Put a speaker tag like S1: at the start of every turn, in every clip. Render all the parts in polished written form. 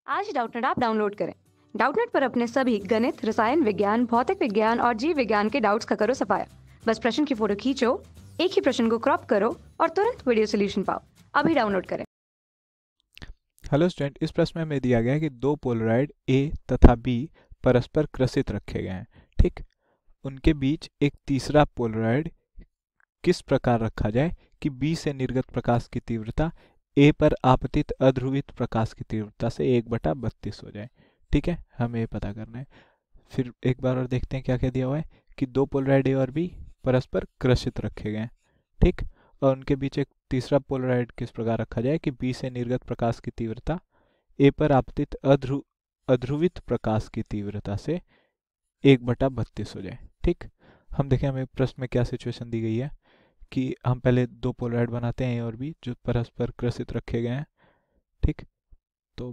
S1: आज Doubtnut app download करें। Doubtnut पर अपने सभी गणित, रसायन विज्ञान, भौतिक विज्ञान और जीव विज्ञान के डाउट्स का करो सफाया। बस प्रश्न की फोटो खींचो, एक ही प्रश्न को क्रॉप करो और तुरंत वीडियो सोल्यूशन पाओ। अभी डाउनलोड करें।
S2: हेलो स्टूडेंट, इस प्रश्न में हमें दिया गया है कि दो पोलराइड ए तथा बी परस्पर कृषित रखे गए हैं। ठीक, उनके बीच एक तीसरा पोलराइड किस प्रकार रखा जाए कि बी से निर्गत प्रकाश की तीव्रता ए पर आपतित अध्रुवित प्रकाश की तीव्रता से 1/32 हो जाए। ठीक है, हमें ये पता करना है। फिर एक बार और देखते हैं क्या क्या दिया हुआ है कि दो पोलराइड ए और बी परस्पर कृषित रखे गए हैं। ठीक, और उनके बीच एक तीसरा पोलराइड किस प्रकार रखा जाए कि बी से निर्गत प्रकाश की तीव्रता ए पर आपतित अध्रुवित प्रकाश की तीव्रता से 1/32 हो जाए। ठीक, हम देखें हमें प्रश्न में क्या सिचुएशन दी गई है कि हम पहले दो पोलराइड बनाते हैं ए और बी जो परस्पर कृषित रखे गए हैं। ठीक, तो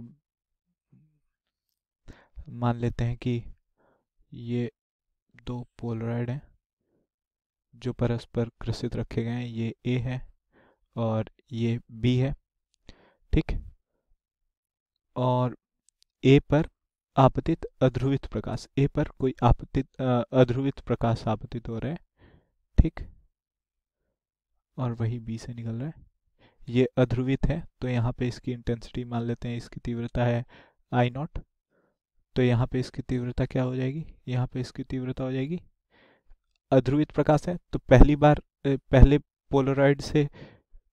S2: मान लेते हैं कि ये दो पोलराइड हैं जो परस्पर कृषित रखे गए हैं। ये ए है और ये बी है। ठीक, और ए पर आपतित अध्रुवित प्रकाश, ए पर कोई आपतित अध्रुवित प्रकाश आपतित हो रहा है। ठीक, और वही बी से निकल रहा है। ये अध्रुवित है तो यहाँ पे इसकी इंटेंसिटी मान लेते हैं, इसकी तीव्रता है आई नॉट। तो यहाँ पे इसकी तीव्रता क्या हो जाएगी, यहाँ पे इसकी तीव्रता हो जाएगी, अध्रुवित प्रकाश है तो पहली बार पहले पोलराइड से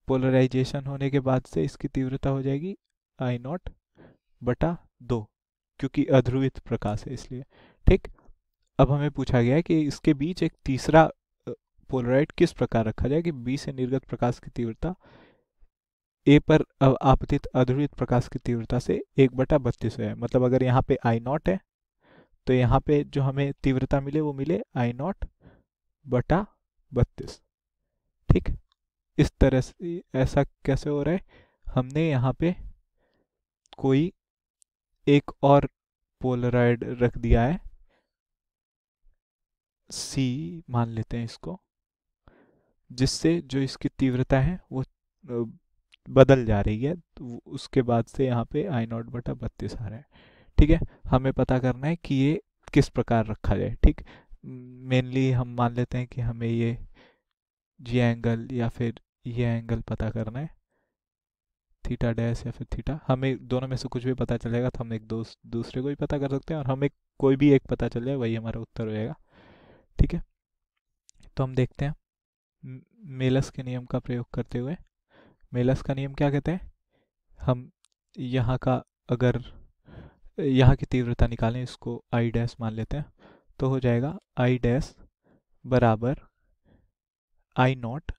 S2: पोलराइजेशन होने के बाद से इसकी तीव्रता हो जाएगी आई नॉट बटा 2, क्योंकि अध्रुवित प्रकाश है इसलिए। ठीक, अब हमें पूछा गया है कि इसके बीच एक तीसरा पोलराइड किस प्रकार रखा जाए कि बी से निर्गत प्रकाश की तीव्रता ए पर आपतित अध्रुवित प्रकाश की तीव्रता से 1/32 है। मतलब अगर यहाँ पे आई नॉट है तो यहाँ पे जो हमें तीव्रता मिले वो मिले आई नॉट बटा 32। ठीक, इस तरह से ऐसा कैसे हो रहा है, हमने यहाँ पे कोई एक और पोलराइड रख दिया है, सी मान लेते हैं इसको, जिससे जो इसकी तीव्रता है वो बदल जा रही है। तो उसके बाद से यहाँ पे आई नॉट बटा 32 आ रहा है। ठीक है, हमें पता करना है कि ये किस प्रकार रखा जाए। ठीक, मेनली हम मान लेते हैं कि हमें ये जी एंगल या फिर ये एंगल पता करना है, थीटा डैश या फिर थीटा। हमें दोनों में से कुछ भी पता चलेगा तो हम एक दूसरे को भी पता कर सकते हैं, और हमें कोई भी एक पता चल जाए वही हमारा उत्तर हो जाएगा। ठीक है, तो हम देखते हैं मेलस के नियम का प्रयोग करते हुए। मेलस का नियम क्या कहते हैं, हम यहाँ का अगर यहाँ की तीव्रता निकालें, इसको आई डैश मान लेते हैं, तो हो जाएगा आई डैश बराबर आई नॉट।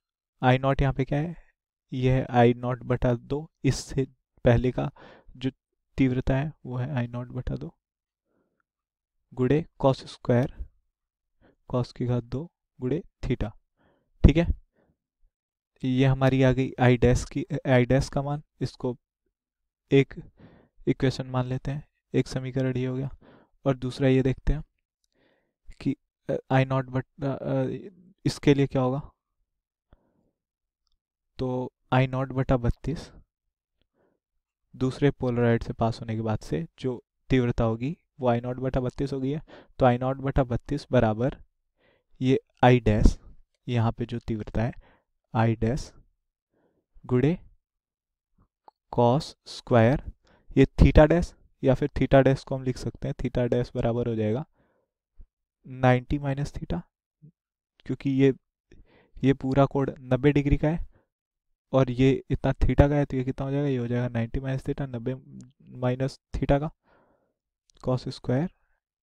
S2: आई नॉट यहाँ पे क्या है, यह है आई नॉट बटा 2, इससे पहले का जो तीव्रता है वो है आई नॉट बटा 2 गुणे कॉस स्क्वायर कॉस की घात 2 गुणे थीटा। ठीक है, ये हमारी आ गई आई डैश की, आई डैश का मान, इसको एक इक्वेशन मान लेते हैं, एक समीकरण ये हो गया। और दूसरा ये देखते हैं कि आई नॉट बटा इसके लिए क्या होगा, तो आई नॉट बटा 32 दूसरे पोलराइड से पास होने के बाद से जो तीव्रता होगी वो आई नॉट बटा 32 हो गई है। तो आई नॉट बटा 32 बराबर ये आई डैश, यहाँ पे जो तीव्रता है आई डैश गुणे कॉस स्क्वायर ये थीटा डैश, या फिर थीटा डैश को हम लिख सकते हैं, थीटा डैश बराबर हो जाएगा 90 माइनस थीटा, क्योंकि ये पूरा कोण 90 डिग्री का है और ये इतना थीटा का है, तो ये कितना हो जाएगा, ये हो जाएगा 90 माइनस थीटा, 90 माइनस थीटा का कॉस स्क्वायर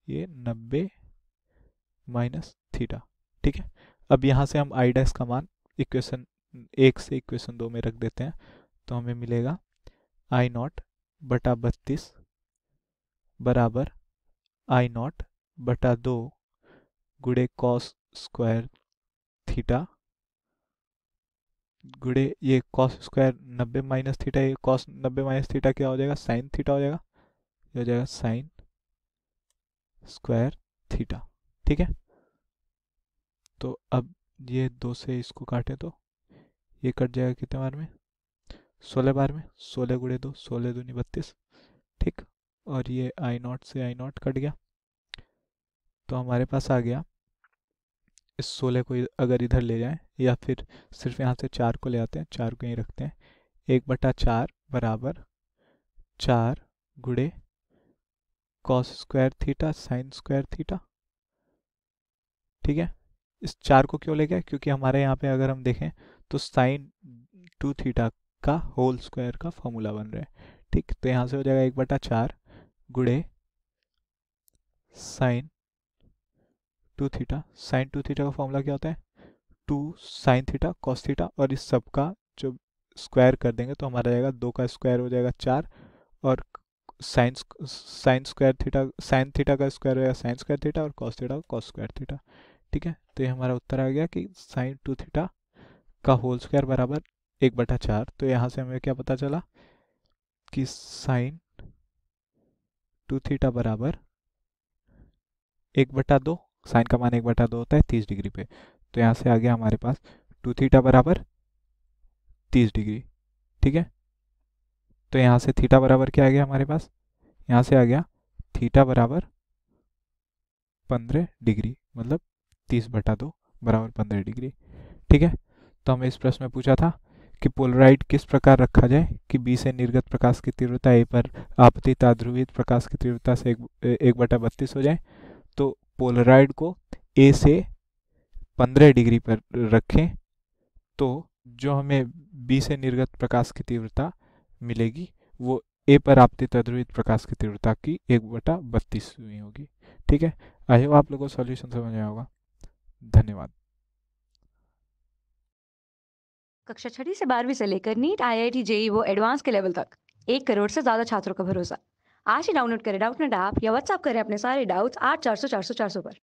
S2: ये 90 माइनस थीटा। ठीक है, अब यहाँ से हम आई डैश का मान इक्वेशन 1 से इक्वेशन 2 में रख देते हैं, तो हमें मिलेगा आई नॉट बटा 32 बराबर आई नॉट बटा 2 गुणे कॉस स्क्वायर थीटा गुणे ये कॉस स्क्वायर 90 माइनस थीटा, ये कॉस 90 माइनस थीटा क्या हो जाएगा, साइन थीटा हो जाएगा, ये हो जाएगा साइन स्क्वायर थीटा। ठीक है, तो अब ये 2 से इसको काटें तो ये कट जाएगा कितने बार में, 16 बार में, 16 गुणे 2 16 दूनी 32। ठीक, और ये आई नॉट से आई नॉट कट गया, तो हमारे पास आ गया, इस 16 को अगर इधर ले जाएं या फिर सिर्फ यहाँ से 4 को ले आते हैं, 4 को यहीं रखते हैं, 1/4 बराबर 4 गुणे cos square theta sine square theta. ठीक है, इस 4 को क्यों ले गए, क्योंकि हमारे यहाँ पे अगर हम देखें तो साइन 2 थीटा का होल स्क्वायर का फॉर्मूला बन रहा है। ठीक, तो यहाँ से हो जाएगा 1/4 गुणे साइन 2 थीटा। साइन 2 थीटा का फॉर्मूला क्या होता है, 2 साइन थीटा कॉस थीटा, और इस सब का जो स्क्वायर कर देंगे तो हमारा जाएगा 2 का स्क्वायर हो जाएगा 4, और sine square theta, sine theta का स्क्वायर हो जाएगा साइन स्क्वायर थीटा, और कॉस थीटा का कॉस स्क्वायर थीटा। ठीक है, तो ये हमारा उत्तर आ गया कि साइन 2 थीटा का होल स्क्वायर बराबर 1/4। तो यहाँ से हमें क्या पता चला कि साइन 2 थीटा बराबर 1/2, साइन का मान 1/2 होता है 30 डिग्री पे, तो यहाँ से आ गया हमारे पास 2 थीटा बराबर 30 डिग्री। ठीक है, तो यहाँ से थीटा बराबर क्या आ गया हमारे पास, यहाँ से आ गया थीटा बराबर 15 डिग्री, मतलब 30/2 बराबर 15 डिग्री। ठीक है, तो हमें इस प्रश्न में पूछा था कि पोलराइड किस प्रकार रखा जाए कि बी से निर्गत प्रकाश की तीव्रता ए पर आपतित ध्रुवित प्रकाश की तीव्रता से 1/32 हो जाए। तो पोलराइड को ए से 15 डिग्री पर रखें तो जो हमें बी से निर्गत प्रकाश की तीव्रता मिलेगी वो ए पर आपतित ध्रुवित प्रकाश की तीव्रता की 1/32 होगी। ठीक है, आई होप आप लोगों को सॉल्यूशन समझ आया होगा। धन्यवाद।
S1: कक्षा 6वीं से 12वीं से लेकर नीट, IIT, JEE वो एडवांस के लेवल तक 1 करोड़ से ज्यादा छात्रों का भरोसा। आज ही डाउनलोड करें डाउटनेट ऐप या व्हाट्सएप करें अपने सारे डाउट्स 8400 400 400 पर।